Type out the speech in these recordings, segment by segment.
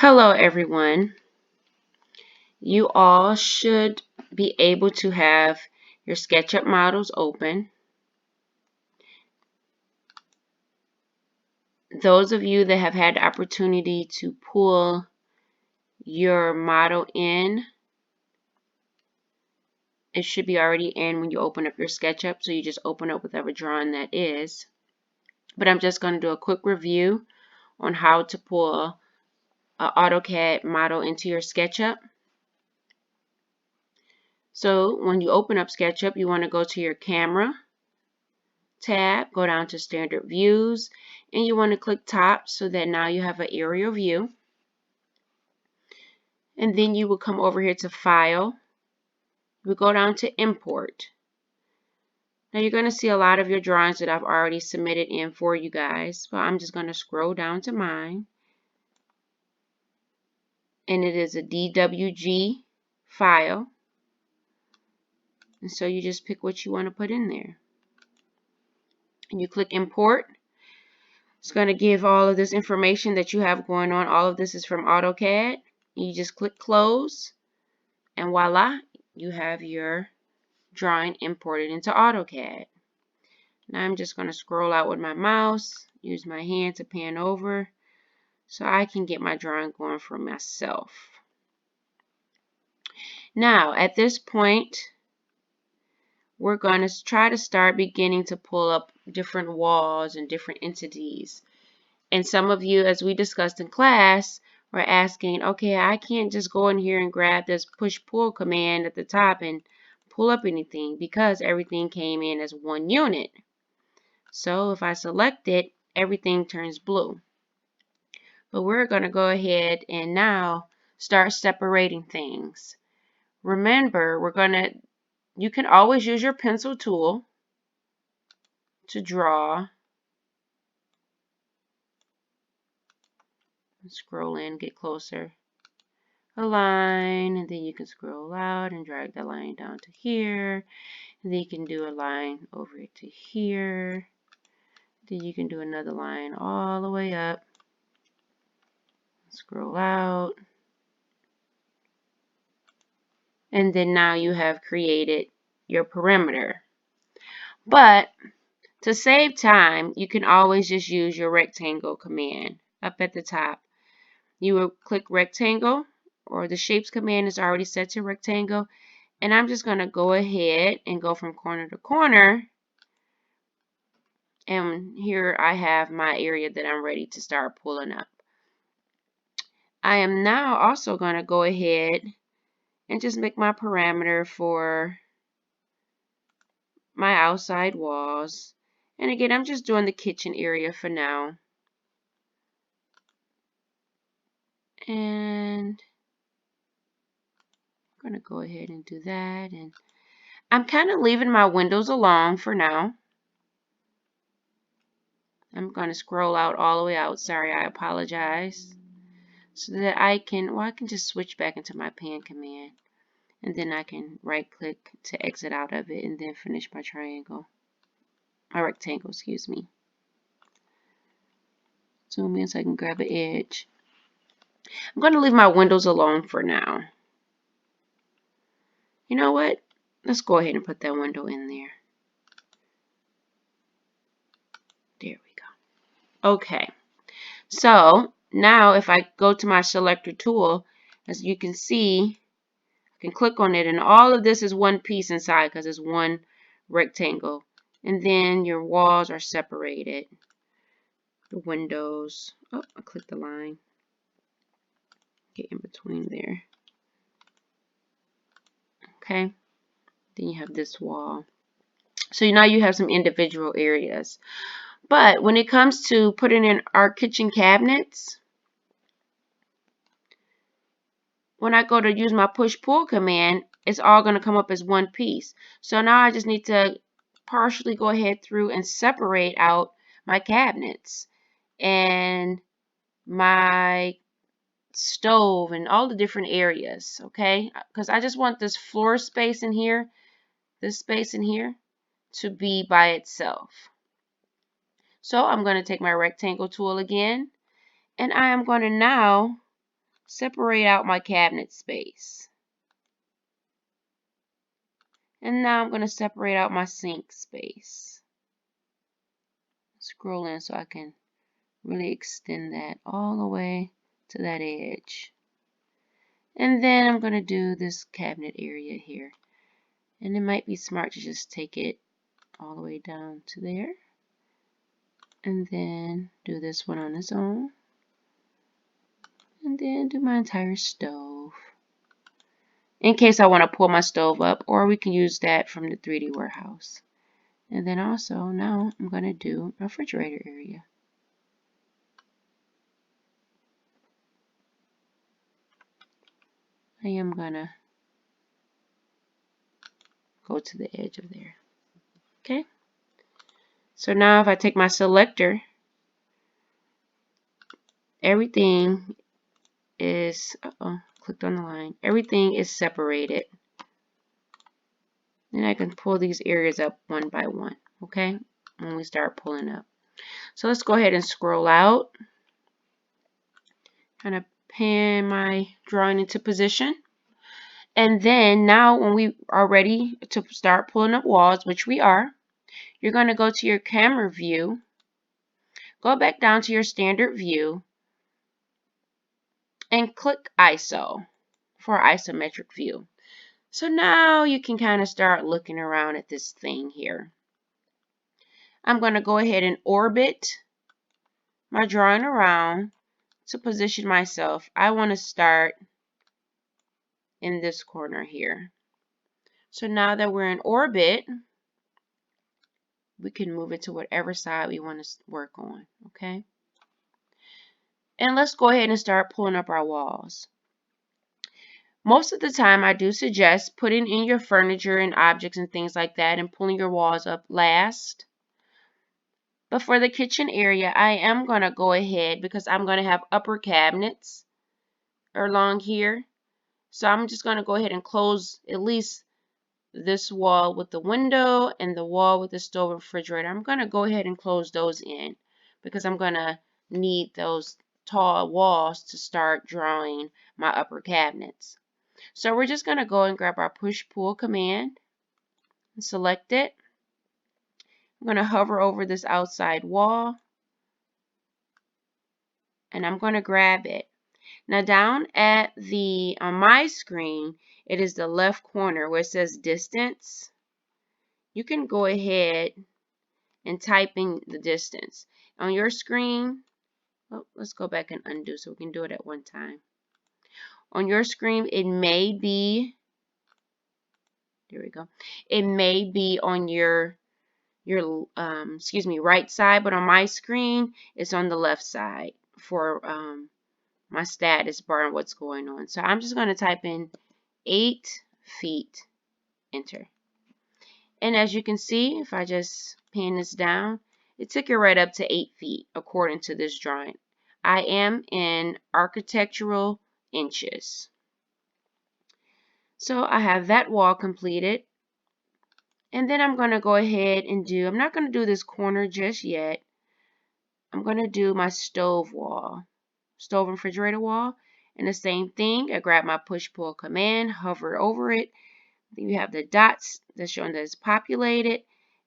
Hello everyone. You all should be able to have your SketchUp models open. Those of you that have had the opportunity to pull your model in, it should be already in when you open up your SketchUp, so you just open up whatever drawing that is. But I'm just going to do a quick review on how to pull an AutoCAD model into your SketchUp. So when you open up SketchUp, you want to go to your camera tab, go down to standard views, and you want to click top so that now you have an aerial view. And then you will come over here to file. We'll go down to import. Now you're going to see a lot of your drawings that I've already submitted in for you guys. So I'm just going to scroll down to mine. And it is a DWG file. And so you just pick what you want to put in there. And you click import. It's going to give all of this information that you have going on. All of this is from AutoCAD. You just click close. And voila, you have your drawing imported into AutoCAD. Now I'm just going to scroll out with my mouse, use my hand to pan over so I can get my drawing going for myself. Now at this point, we're going to try to start beginning to pull up different walls and different entities. And some of you, as we discussed in class, were asking, okay, I can't just go in here and grab this push-pull command at the top and pull up anything because everything came in as one unit. So if I select it, everything turns blue. But we're going to go ahead and now start separating things. Remember, you can always use your pencil tool to draw. Scroll in, get closer. A line, and then you can scroll out and drag the line down to here. And then you can do a line over to here. Then you can do another line all the way up. Scroll out. And then now you have created your perimeter. But to save time, you can always just use your rectangle command up at the top. You will click rectangle, or the shapes command is already set to rectangle. And I'm just going to go ahead and go from corner to corner. And here I have my area that I'm ready to start pulling up. I am now also going to go ahead and just make my parameter for my outside walls. And again, I'm just doing the kitchen area for now. And I'm going to go ahead and do that. And I'm kind of leaving my windows alone for now. I'm going to scroll out all the way out. Sorry, I apologize. So that I can just switch back into my pan command. And then I can right click to exit out of it and then finish my triangle. My rectangle, excuse me. Zoom in so I can grab an edge. I'm going to leave my windows alone for now. You know what? Let's go ahead and put that window in there. There we go. Okay. So now if I go to my selector tool, as you can see, I can click on it and all of this is one piece inside because it's one rectangle. And then your walls are separated. The windows. Oh, I clicked the line. Get in between there. Okay. Then you have this wall. So now you have some individual areas. But when it comes to putting in our kitchen cabinets, when I go to use my push-pull command, it's all going to come up as one piece. So now I just need to partially go ahead through and separate out my cabinets and my stove and all the different areas, okay? Because I just want this floor space in here, this space in here, to be by itself. So I'm going to take my rectangle tool again, and I am going to now separate out my cabinet space. And now I'm going to separate out my sink space. Scroll in so I can really extend that all the way to that edge. And then I'm going to do this cabinet area here. And it might be smart to just take it all the way down to there. And then do this one on its own. And then do my entire stove. In case I want to pull my stove up, or we can use that from the 3D warehouse. And then also now I'm going to do my refrigerator area. I am going to go to the edge of there. Okay. So now if I take my selector, everything is, clicked on the line. Everything is separated. Then I can pull these areas up one by one, okay? When we start pulling up. So let's go ahead and scroll out. Kind of pan my drawing into position. And then now when we are ready to start pulling up walls, which we are, you're going to go to your camera view. Go back down to your standard view. And click ISO for isometric view. So now you can kind of start looking around at this thing here. I'm going to go ahead and orbit my drawing around to position myself. I want to start in this corner here. So now that we're in orbit, we can move it to whatever side we want to work on, okay? And let's go ahead and start pulling up our walls. Most of the time, I do suggest putting in your furniture and objects and things like that and pulling your walls up last. But for the kitchen area, I am going to go ahead because I'm going to have upper cabinets along here. So I'm just going to go ahead and close at least this wall with the window and the wall with the stove and refrigerator. I'm going to go ahead and close those in because I'm going to need those tall walls to start drawing my upper cabinets. So we're just going to go and grab our push-pull command and select it. I'm going to hover over this outside wall and I'm going to grab it. Now down at on my screen, it is the left corner where it says distance. You can go ahead and type in the distance. On your screen, let's go back and undo so we can do it at one time. On your screen, it may be, there we go. It may be on your right side, but on my screen, it's on the left side for my status bar and what's going on. So I'm just going to type in 8 feet, enter. And as you can see, if I just pan this down, it took it right up to 8 feet according to this drawing. I am in architectural inches. So I have that wall completed. And then I'm going to go ahead and I'm not going to do this corner just yet. I'm going to do my stove wall, stove and refrigerator wall. And the same thing, I grab my push-pull command, hover over it. Then you have the dots that's showing that it's populated.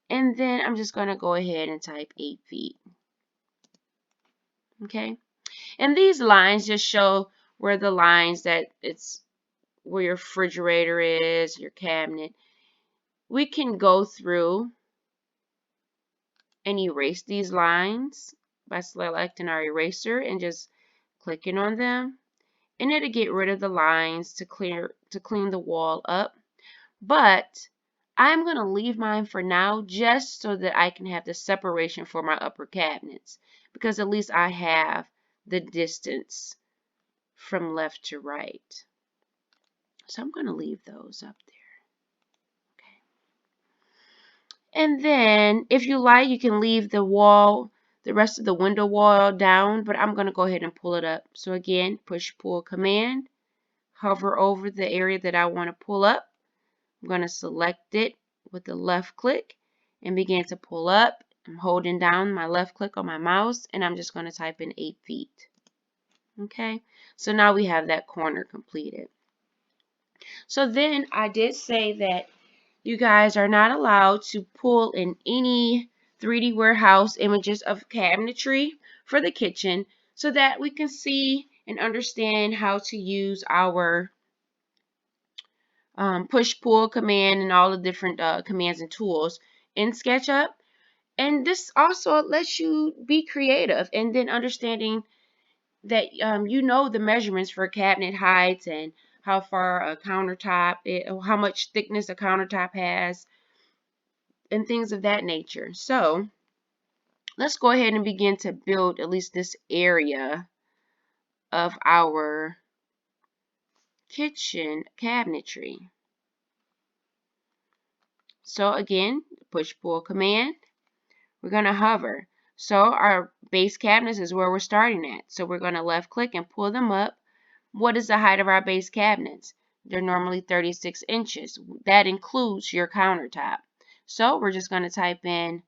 And then I'm just going to go ahead and type 8 feet. Okay. And these lines just show where the lines that it's where your refrigerator is, your cabinet. We can go through and erase these lines by selecting our eraser and just clicking on them. And it'll get rid of the lines to clean the wall up. But I'm going to leave mine for now just so that I can have the separation for my upper cabinets. Because at least I have the distance from left to right. So I'm going to leave those up there. Okay. And then if you like, you can leave the wall, the rest of the window wall down. But I'm going to go ahead and pull it up. So again, push-pull command. Hover over the area that I want to pull up. I'm going to select it with the left click and begin to pull up. I'm holding down my left click on my mouse and I'm just going to type in 8 feet. Okay, so now we have that corner completed. So then I did say that you guys are not allowed to pull in any 3D warehouse images of cabinetry for the kitchen so that we can see and understand how to use our push-pull command and all the different commands and tools in SketchUp. And this also lets you be creative and then understanding that you know the measurements for cabinet heights and how far a countertop, how much thickness a countertop has, and things of that nature. So let's go ahead and begin to build at least this area of our kitchen cabinetry. So again, push-pull command. We're going to hover. So our base cabinets is where we're starting at. So we're going to left click and pull them up. What is the height of our base cabinets? They're normally 36 inches. That includes your countertop. So we're just going to type in,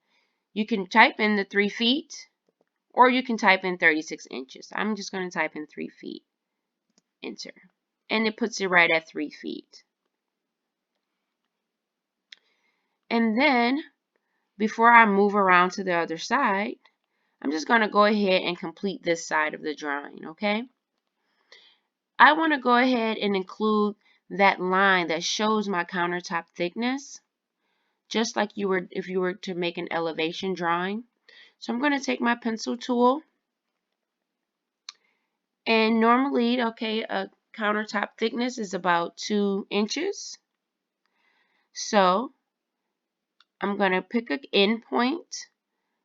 you can type in the 3 feet or you can type in 36 inches. I'm just going to type in 3 feet. Enter. And it puts it right at 3 feet. And then before I move around to the other side, I'm just going to go ahead and complete this side of the drawing, okay? I want to go ahead and include that line that shows my countertop thickness, just like if you were to make an elevation drawing. So I'm going to take my pencil tool, and normally, okay, a countertop thickness is about 2 inches. So I'm going to pick an endpoint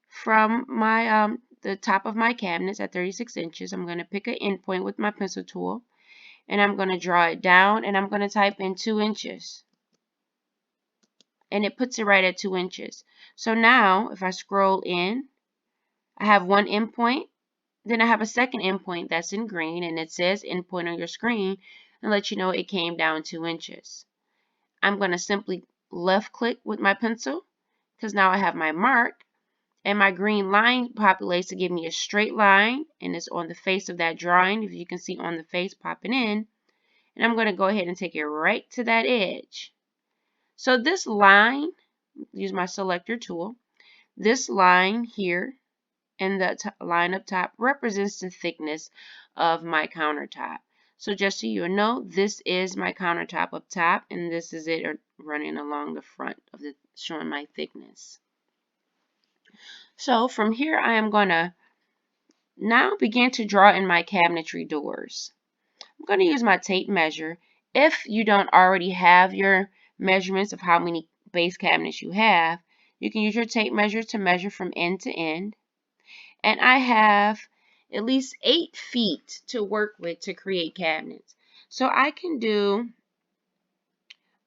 from my the top of my cabinets at 36 inches. I'm going to pick an endpoint with my pencil tool, and I'm going to draw it down, and I'm going to type in 2 inches. And it puts it right at 2 inches. So now, if I scroll in, I have one endpoint, then I have a second endpoint that's in green, and it says endpoint on your screen, and let you know it came down 2 inches. I'm going to simply left click with my pencil, because now I have my mark, and my green line populates to give me a straight line, and it's on the face of that drawing, if you can see on the face popping in. And I'm going to go ahead and take it right to that edge. So this line, use my selector tool, this line here and the line up top represents the thickness of my countertop. So just so you know, this is my countertop up top, and this is it running along the front of the showing my thickness. So from here, I am going to now begin to draw in my cabinetry doors. I'm going to use my tape measure. If you don't already have your measurements of how many base cabinets you have, you can use your tape measure to measure from end to end. And I have at least 8 feet to work with to create cabinets. So I can do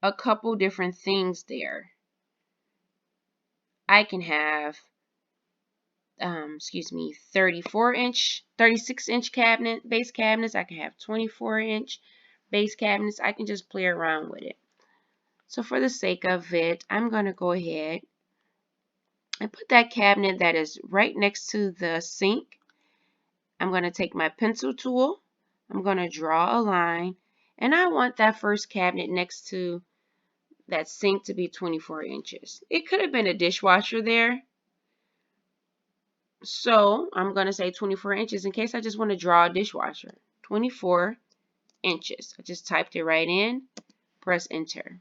a couple different things there. I can have 36-inch base cabinets. I can have 24-inch base cabinets. I can just play around with it. So for the sake of it, I'm going to go ahead and put that cabinet that is right next to the sink. I'm going to take my pencil tool. I'm going to draw a line. And I want that first cabinet next to that sink to be 24 inches. It could have been a dishwasher there. So I'm going to say 24 inches in case I just want to draw a dishwasher. 24 inches. I just typed it right in. Press enter.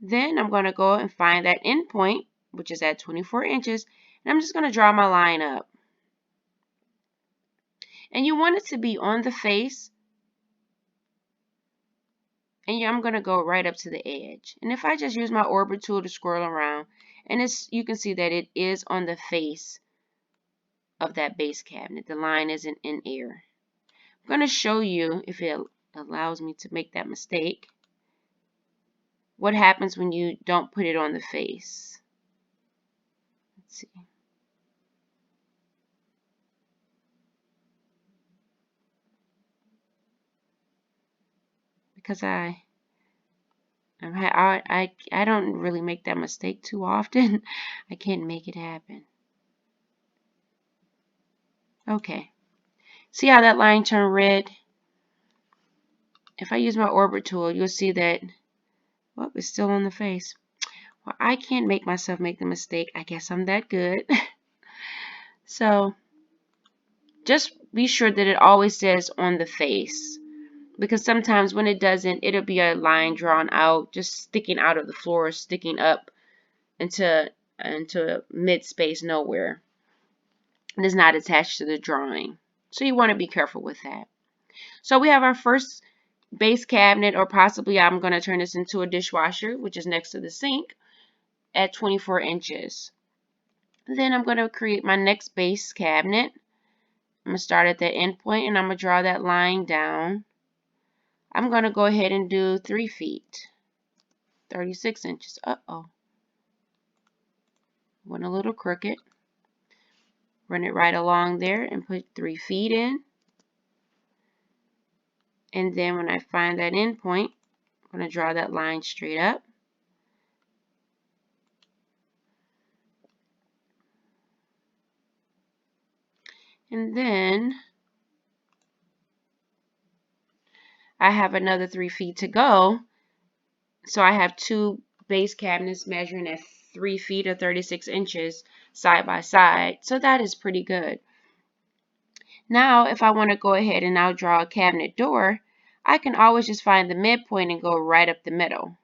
Then I'm going to go and find that endpoint, which is at 24 inches. And I'm just going to draw my line up. And you want it to be on the face. And I'm going to go right up to the edge. And if I just use my orbit tool to scroll around, and you can see that it is on the face of that base cabinet. The line isn't in air. I'm going to show you, if it allows me to make that mistake, what happens when you don't put it on the face. Let's see. Because I don't really make that mistake too often. I can't make it happen. Okay. See how that line turned red? If I use my orbit tool, you'll see that, well, it's still on the face. Well, I can't make myself make the mistake. I guess I'm that good. So just be sure that it always says on the face, because sometimes when it doesn't, it'll be a line drawn out, just sticking out of the floor, sticking up into mid space nowhere. It is not attached to the drawing. So you want to be careful with that. So we have our first base cabinet, or possibly I'm going to turn this into a dishwasher, which is next to the sink, at 24 inches. Then I'm going to create my next base cabinet. I'm going to start at that end point, and I'm going to draw that line down. I'm going to go ahead and do 3 feet, 36 inches. Uh-oh. Went a little crooked. Run it right along there and put 3 feet in. And then when I find that end point, I'm going to draw that line straight up. And then I have another 3 feet to go. So I have 2 base cabinets measuring at 3 feet or 36 inches side by side. So that is pretty good. Now, if I want to go ahead and now draw a cabinet door, I can always just find the midpoint and go right up the middle.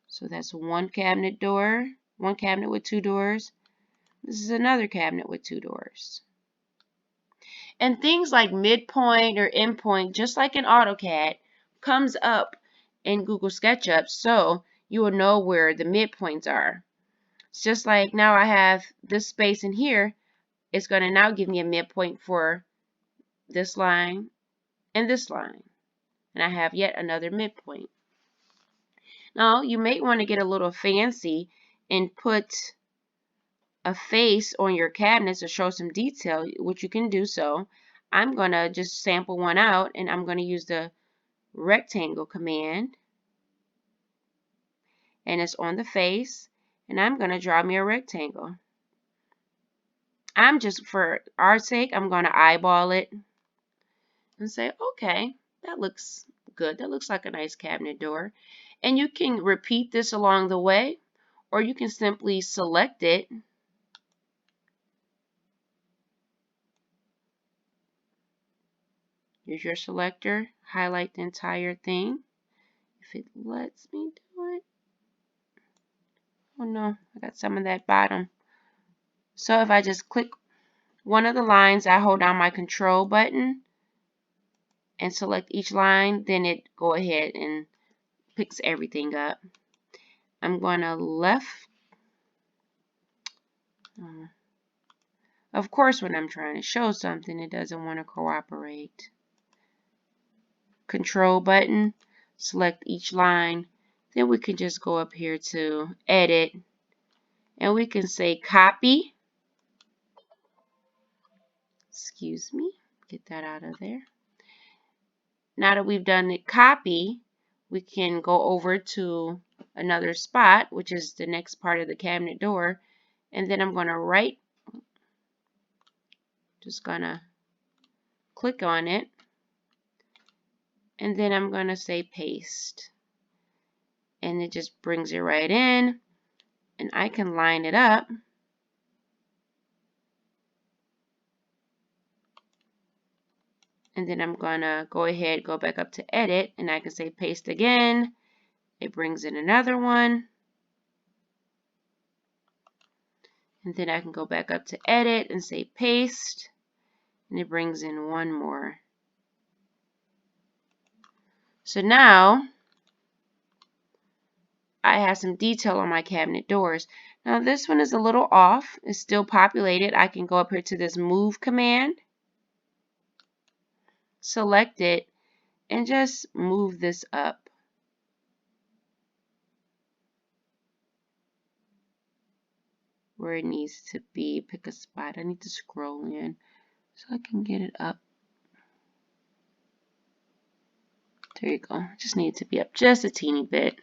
So that's one cabinet door, one cabinet with 2 doors. This is another cabinet with 2 doors. And things like midpoint or endpoint, just like in AutoCAD, comes up in Google SketchUp, so you will know where the midpoints are. It's just like now I have this space in here. It's going to now give me a midpoint for this line and this line. And I have yet another midpoint. Now, you may want to get a little fancy and put a face on your cabinets to show some detail, which you can do so. I'm going to just sample one out, and I'm going to use the rectangle command. And it's on the face, and I'm going to draw me a rectangle. I'm just, for our sake, I'm going to eyeball it and say, okay, that looks good. That looks like a nice cabinet door. And you can repeat this along the way, or you can simply select it. Here's your selector. Highlight the entire thing. If it lets me do it. Oh no, I got some of that bottom. So if I just click one of the lines, I hold down my control button and select each line, then it go ahead and picks everything up. I'm going to left. Of course, when I'm trying to show something, it doesn't want to cooperate. Control button, select each line. Then we can just go up here to edit, and we can say copy. Excuse me, get that out of there. Now that we've done the copy, we can go over to another spot, which is the next part of the cabinet door, and then I'm going to just going to click on it, and then I'm going to say paste, and it just brings it right in, and I can line it up. And then I'm going to go ahead, go back up to edit, and I can say paste again. It brings in another one. And then I can go back up to edit and say paste, and it brings in one more. So now I have some detail on my cabinet doors. Now this one is a little off. It's still populated. I can go up here to this move command, select it, and just move this up. Where it needs to be. Pick a spot. I need to scroll in so I can get it up. There you go. Just need it to be up just a teeny bit.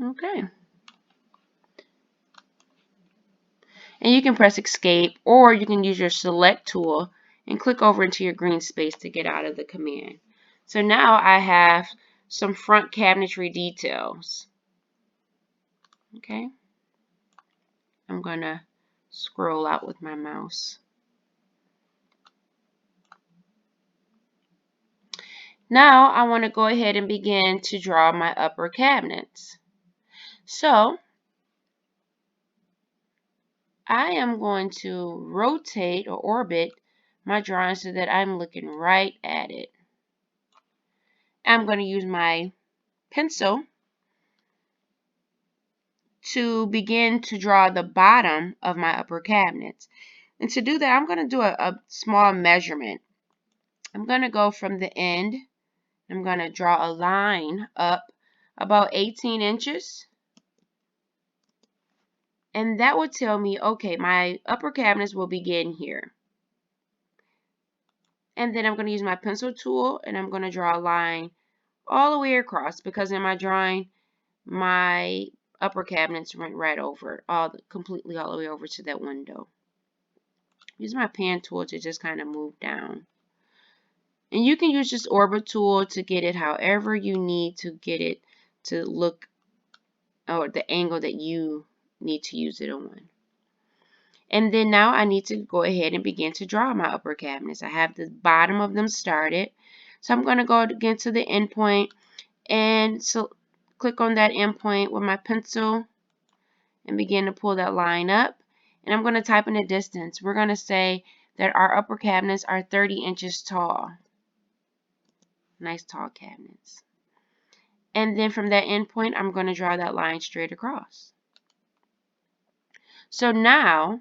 Okay. And you can press escape, or you can use your select tool and click over into your green space to get out of the command. So now I have some front cabinetry details. Okay. I'm going to scroll out with my mouse. Now I want to go ahead and begin to draw my upper cabinets. So I am going to rotate or orbit my drawing so that I'm looking right at it. I'm going to use my pencil to begin to draw the bottom of my upper cabinets. And to do that, I'm going to do a small measurement. I'm going to go from the end. I'm going to draw a line up about 18 inches. And that would tell me, okay, my upper cabinets will begin here. And then I'm going to use my pencil tool and I'm going to draw a line all the way across, because in my drawing, my upper cabinets went right over, completely all the way over to that window. Use my pen tool to just kind of move down. And you can use this orbit tool to get it however you need to get it to look, or the angle that you need to use it on. And then now I need to go ahead and begin to draw my upper cabinets. I have the bottom of them started. So I'm going to go again to the end point and so click on that end point with my pencil and begin to pull that line up. And I'm going to type in the distance. We're going to say that our upper cabinets are 30 inches tall. Nice tall cabinets. And then from that end point, I'm going to draw that line straight across. So now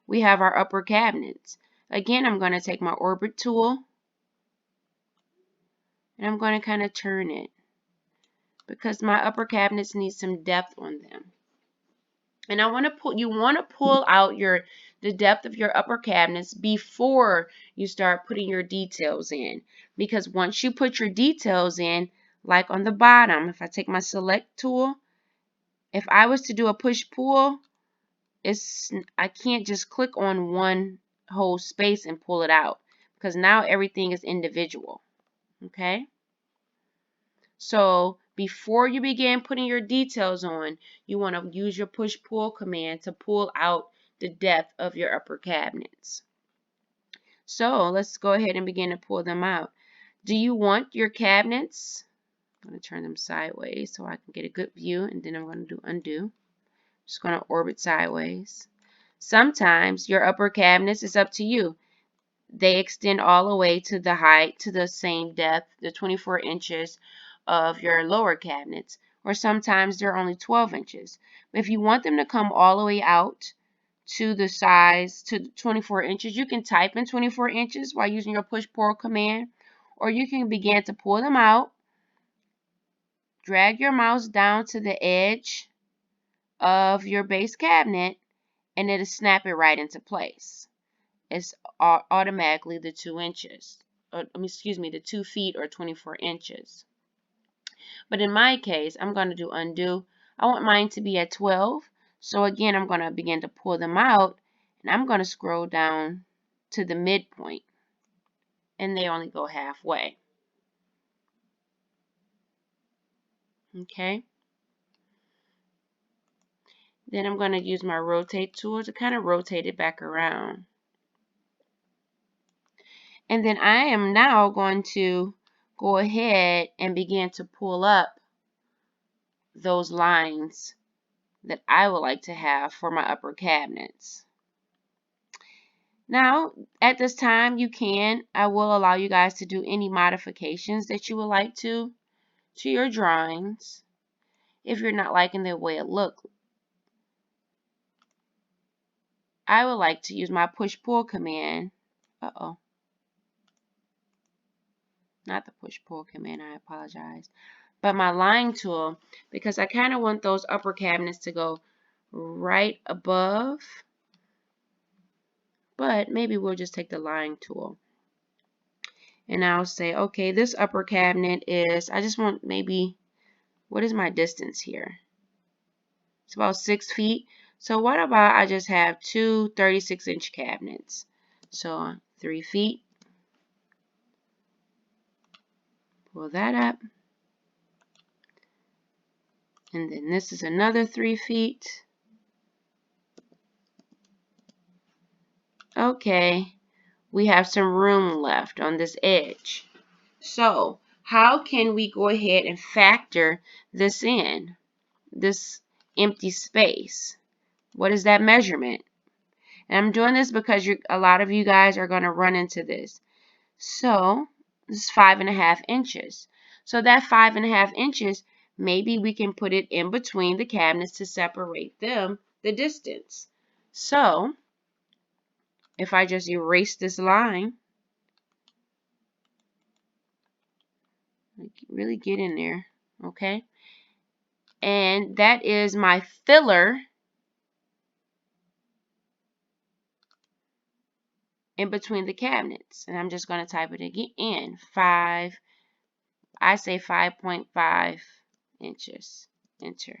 we have our upper cabinets. Again, I'm going to take my orbit tool and I'm going to kind of turn it because my upper cabinets need some depth on them. And you want to pull out the depth of your upper cabinets before you start putting your details in. Because once you put your details in, like on the bottom, if I take my select tool, if I was to do a push-pull, I can't just click on one whole space and pull it out, because now everything is individual. Okay? So before you begin putting your details on, you want to use your push-pull command to pull out the depth of your upper cabinets. So let's go ahead and begin to pull them out. Do you want your cabinets? I'm going to turn them sideways so I can get a good view, and then I'm going to do undo. Just going to orbit sideways. Sometimes your upper cabinets is up to you. They extend all the way to the height, to the same depth, the 24 inches of your lower cabinets. Or sometimes they're only 12 inches. But if you want them to come all the way out to the size, to 24 inches, you can type in 24 inches while using your push-pull command. Or you can begin to pull them out. Drag your mouse down to the edge of your base cabinet and it'll snap it right into place. It's automatically the 2 inches. The 2 feet or 24 inches. But in my case, I'm going to do undo. I want mine to be at 12. So again, I'm going to begin to pull them out and I'm going to scroll down to the midpoint. And they only go halfway. Okay. Then I'm going to use my rotate tool to kind of rotate it back around. And then I am now going to go ahead and begin to pull up those lines that I would like to have for my upper cabinets. Now, at this time, I will allow you guys to do any modifications that you would like to your drawings if you're not liking the way it looks. I would like to use my push-pull command. Not the push-pull command, I apologize. But my line tool, because I kind of want those upper cabinets to go right above. But maybe we'll just take the line tool. And I'll say, okay, this upper cabinet is, I just want maybe, what is my distance here? It's about 6 feet. So what about I just have two 36-inch cabinets? So 3 feet, pull that up. And then this is another 3 feet. Okay, we have some room left on this edge. So how can we go ahead and factor this in, this empty space? What is that measurement? And I'm doing this because a lot of you guys are going to run into this. So this is 5.5 inches. So that 5.5 inches, maybe we can put it in between the cabinets to separate them, the distance. So if I just erase this line, really get in there, okay? And that is my filler in between the cabinets. And I'm just going to type it again, I say 5.5 inches, enter.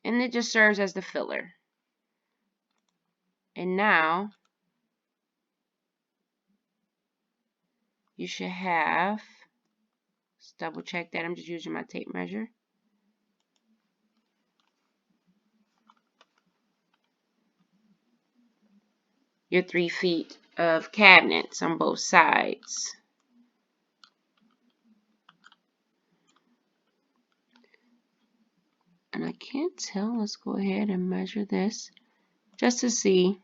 And it just serves as the filler. And now you should have, let's double check that, I'm just using my tape measure. Your 3 feet of cabinets on both sides. And I can't tell, let's go ahead and measure this just to see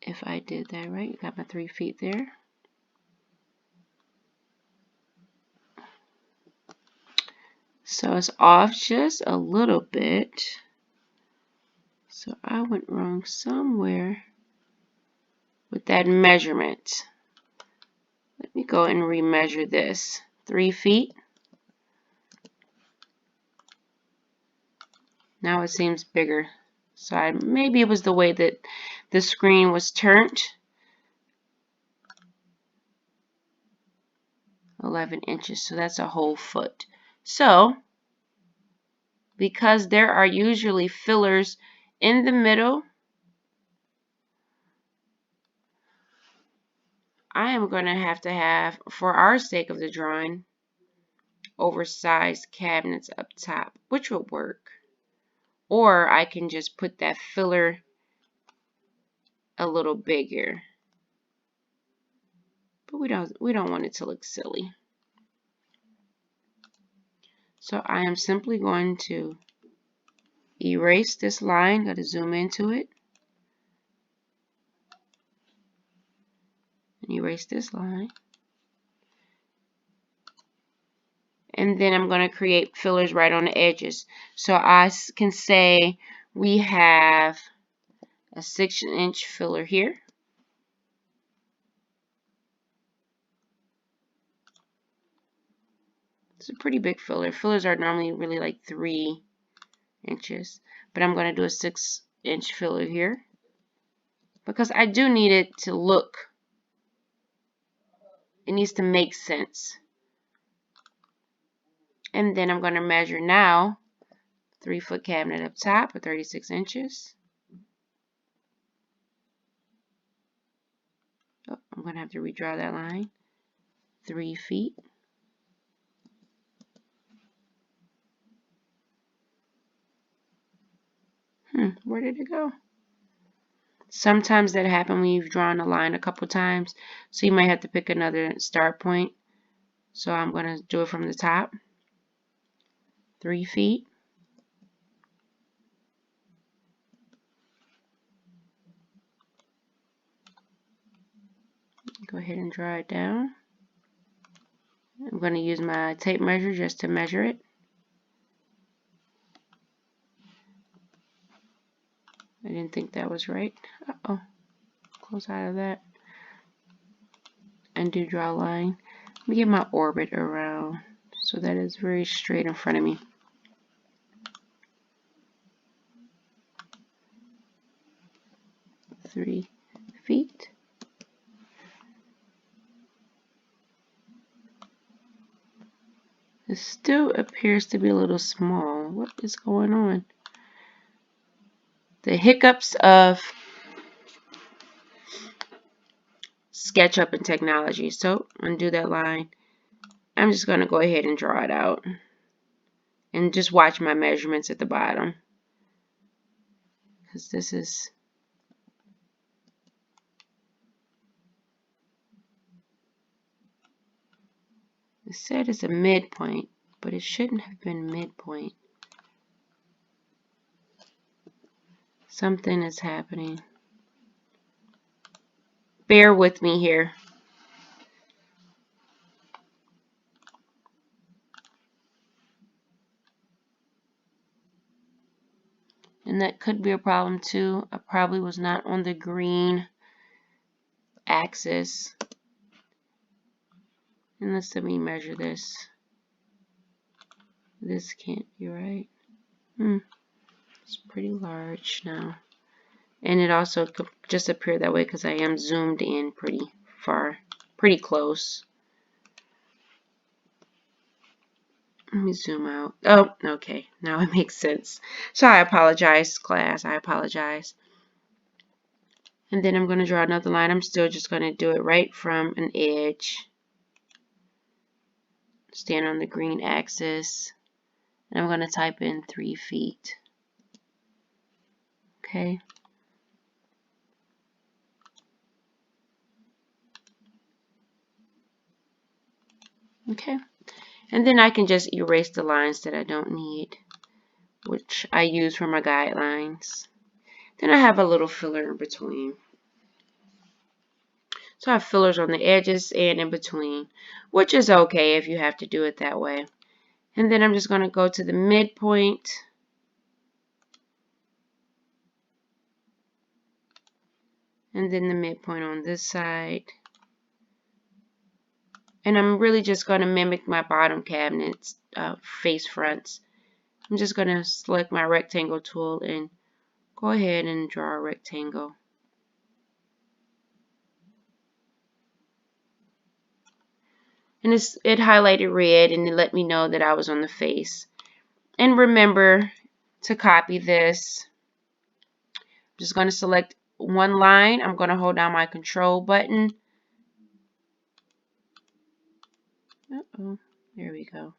if I did that right. Got my 3 feet there. So it's off just a little bit. So I went wrong somewhere with that measurement. Let me go and remeasure this. 3 feet. Now it seems bigger. So maybe it was the way that the screen was turned. 11 inches. So that's a whole foot. So because there are usually fillers in the middle, I am going to have, for our sake of the drawing, oversized cabinets up top, which would work. Or I can just put that filler a little bigger. But we don't want it to look silly. So I am simply going to erase this line. Got to zoom into it. And erase this line. And then I'm going to create fillers right on the edges. So I can say we have a 6-inch filler here. It's a pretty big filler. Fillers are normally really like 3 inches. But I'm going to do a 6-inch filler here. Because I do need it to look. It needs to make sense. And then I'm going to measure now 3-foot cabinet up top at 36 inches. Oh, I'm going to have to redraw that line. 3 feet. Where did it go? Sometimes that happens when you've drawn a line a couple times. So you might have to pick another start point. So I'm going to do it from the top. 3 feet. Go ahead and draw it down. I'm going to use my tape measure just to measure it. I didn't think that was right. Uh-oh. Close out of that. And do draw a line. Let me get my orbit around so that it's very straight in front of me. Three feet. It still appears to be a little small. What is going on? The hiccups of SketchUp and technology. So undo that line. I'm just going to go ahead and draw it out. And just watch my measurements at the bottom. Because this is... It said it's a midpoint, but it shouldn't have been midpoint. Something is happening. Bear with me here. And that could be a problem too. I probably was not on the green axis. And let me measure this. This can't be right. It's pretty large now. And it also could just appear that way because I am zoomed in pretty far, pretty close. Let me zoom out. Oh, okay. Now it makes sense. So I apologize, class. I apologize. And then I'm going to draw another line. I'm still just going to do it right from an edge. Stand on the green axis. And I'm going to type in 3 feet. Okay. Okay. And then I can just erase the lines that I don't need, which I use for my guidelines. Then I have a little filler in between. So I have fillers on the edges and in between, which is okay if you have to do it that way. And then I'm just going to go to the midpoint. And then the midpoint on this side. And I'm really just going to mimic my bottom cabinet's face fronts. I'm just going to select my rectangle tool and go ahead and draw a rectangle. And it highlighted red and it let me know that I was on the face. And remember to copy this. I'm just going to select one line. I'm going to hold down my control button. There we go.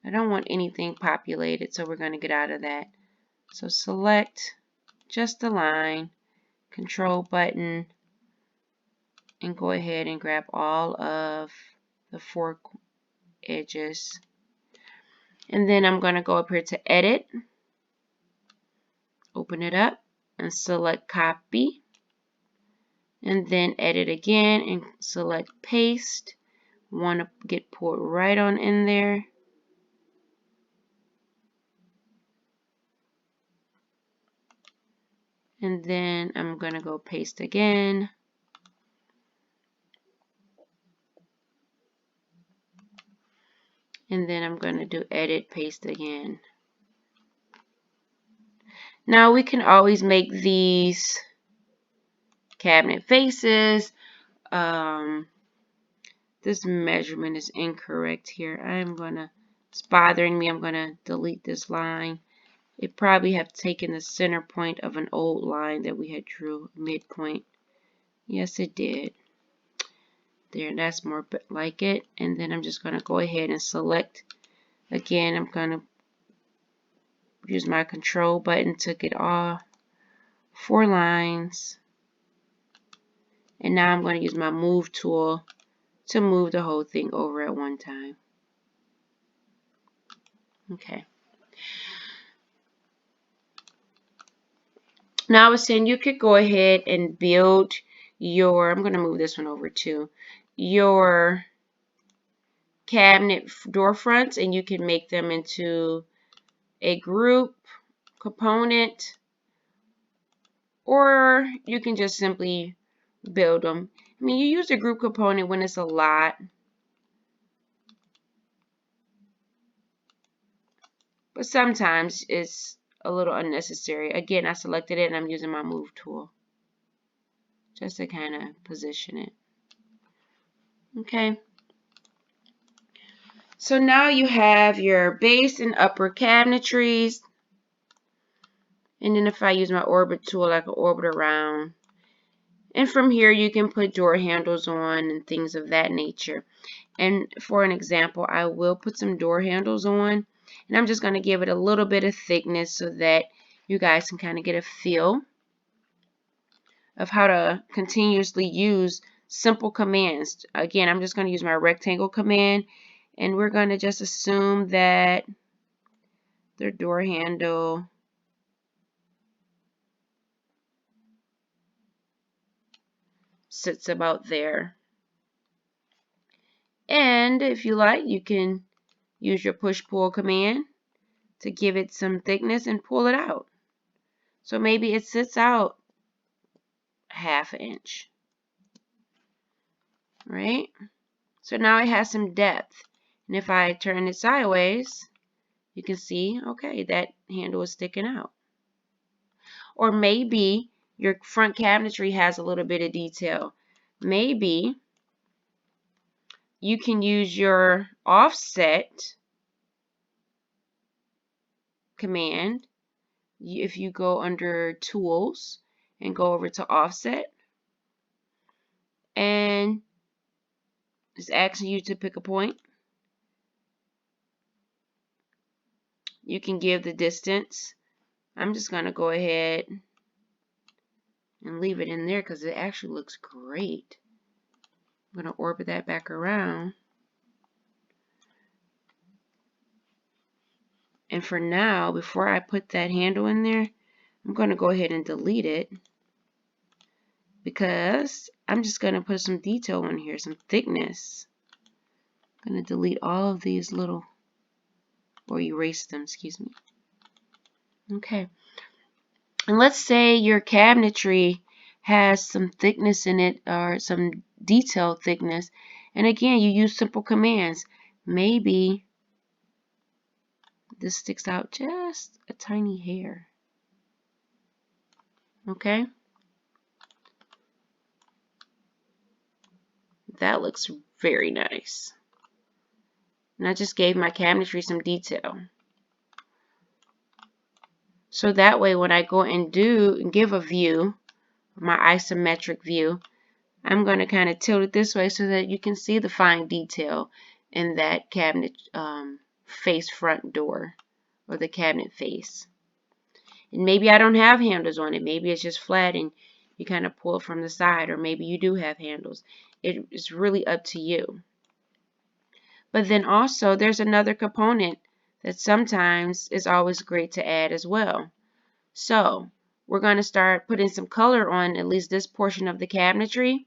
I don't want anything populated, so we're going to get out of that. So select just the line, control button, and go ahead and grab all of the 4 edges. And then I'm going to go up here to edit, open it up, and select copy. And then edit again and select paste. Want to get pulled right on in there. And then I'm going to go paste again. And then I'm going to do edit, paste again. Now we can always make these cabinet faces. This measurement is incorrect here. It's bothering me. I'm going to delete this line. It probably have taken the center point of an old line that we had drew, midpoint. Yes, it did. There, that's more like it. And then I'm just going to go ahead and select. Again, I'm going to use my control button to get all 4 lines. And now I'm going to use my move tool to move the whole thing over at one time. Okay. Now I was saying you could go ahead and build your, I'm going to move this one over too, your cabinet door fronts, and you can make them into a group component, or you can just simply build them. I mean, you use a group component when it's a lot, but sometimes it's a little unnecessary. Again, I selected it and I'm using my move tool just to kind of position it. Okay. So now you have your base and upper cabinetries. And then if I use my orbit tool, I can orbit around. And from here, you can put door handles on and things of that nature. And for an example, I will put some door handles on. And I'm just going to give it a little bit of thickness so that you guys can kind of get a feel of how to continuously use simple commands. Again, I'm just going to use my rectangle command. And we're going to just assume that the door handle sits about there. And if you like, you can use your push-pull command to give it some thickness and pull it out. So maybe it sits out ½ inch, right? So now it has some depth. And if I turn it sideways, you can see, okay, that handle is sticking out. Or maybe your front cabinetry has a little bit of detail. Maybe you can use your offset command. If you go under tools and go over to offset, and it's asking you to pick a point. You can give the distance. I'm just going to go ahead and leave it in there because it actually looks great. I'm going to orbit that back around. And for now, before I put that handle in there, I'm going to go ahead and delete it because I'm just going to put some detail on here, some thickness. I'm going to delete all of these little, or erase them, excuse me. Okay. And let's say your cabinetry has some thickness in it or some detail thickness. And again, you use simple commands. Maybe this sticks out just a tiny hair. Okay. That looks very nice. And I just gave my cabinetry some detail. So that way when I go and give a view, my isometric view, I'm going to kind of tilt it this way so that you can see the fine detail in that cabinet face front door or the cabinet face. And maybe I don't have handles on it. Maybe it's just flat and you kind of pull it from the side, or maybe you do have handles. It is really up to you. But then also there's another component that sometimes is always great to add as well. So we're going to start putting some color on at least this portion of the cabinetry.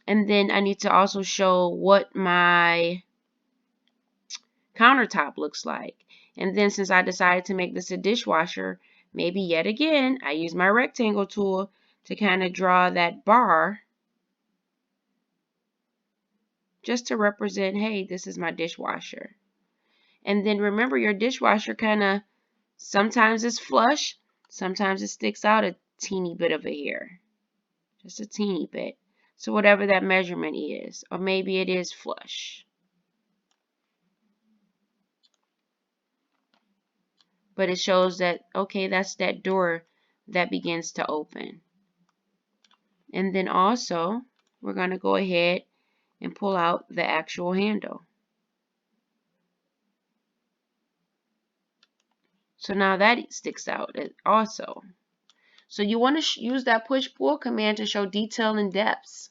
And then I need to also show what my countertop looks like. And then since I decided to make this a dishwasher, maybe yet again, I use my rectangle tool to kind of draw that bar just to represent, hey, this is my dishwasher. And then remember, your dishwasher kind of sometimes it's flush, sometimes it sticks out a teeny bit of a hair, just a teeny bit. So whatever that measurement is, or maybe it is flush. But it shows that, okay, that's that door that begins to open. And then also, we're going to go ahead and pull out the actual handle. So now that sticks out also. So you want to use that push-pull command to show detail and depths.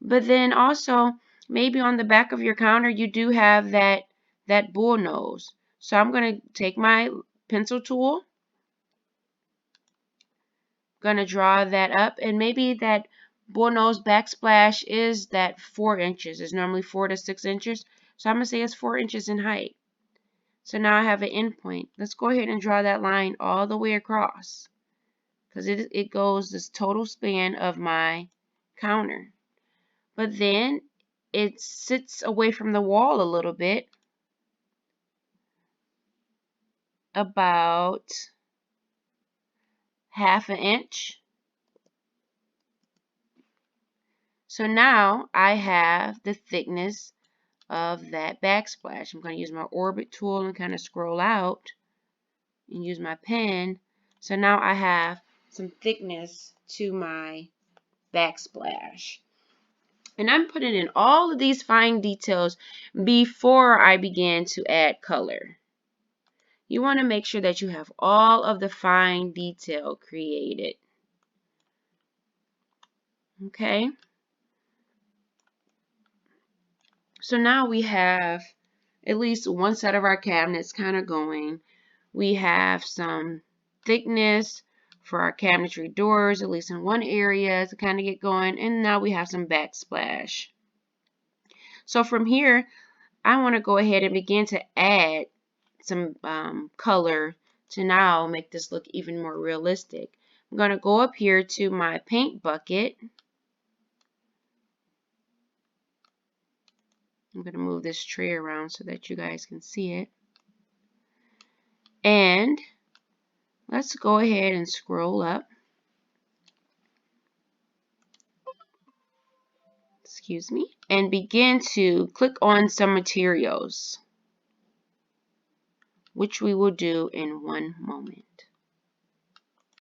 But then also, maybe on the back of your counter, you do have that bull nose. So I'm going to take my pencil tool, going to draw that up, and maybe that bull nose backsplash is that 4 inches. It's normally 4 to 6 inches. So I'm going to say it's 4 inches in height. So now I have an endpoint. Let's go ahead and draw that line all the way across, because it goes this total span of my counter. But then it sits away from the wall a little bit, about ½ inch. So now I have the thickness of that backsplash. I'm going to use my orbit tool and kind of scroll out and use my pen. So now I have some thickness to my backsplash. And I'm putting in all of these fine details before I begin to add color. You want to make sure that you have all of the fine detail created. Okay. So now we have at least one set of our cabinets kind of going. We have some thickness for our cabinetry doors, at least in one area to kind of get going. And now we have some backsplash. So from here, I want to go ahead and begin to add some color to now make this look even more realistic. I'm going to go up here to my paint bucket. I'm going to move this tray around so that you guys can see it. And let's go ahead and scroll up. Excuse me. And begin to click on some materials, which we will do in one moment.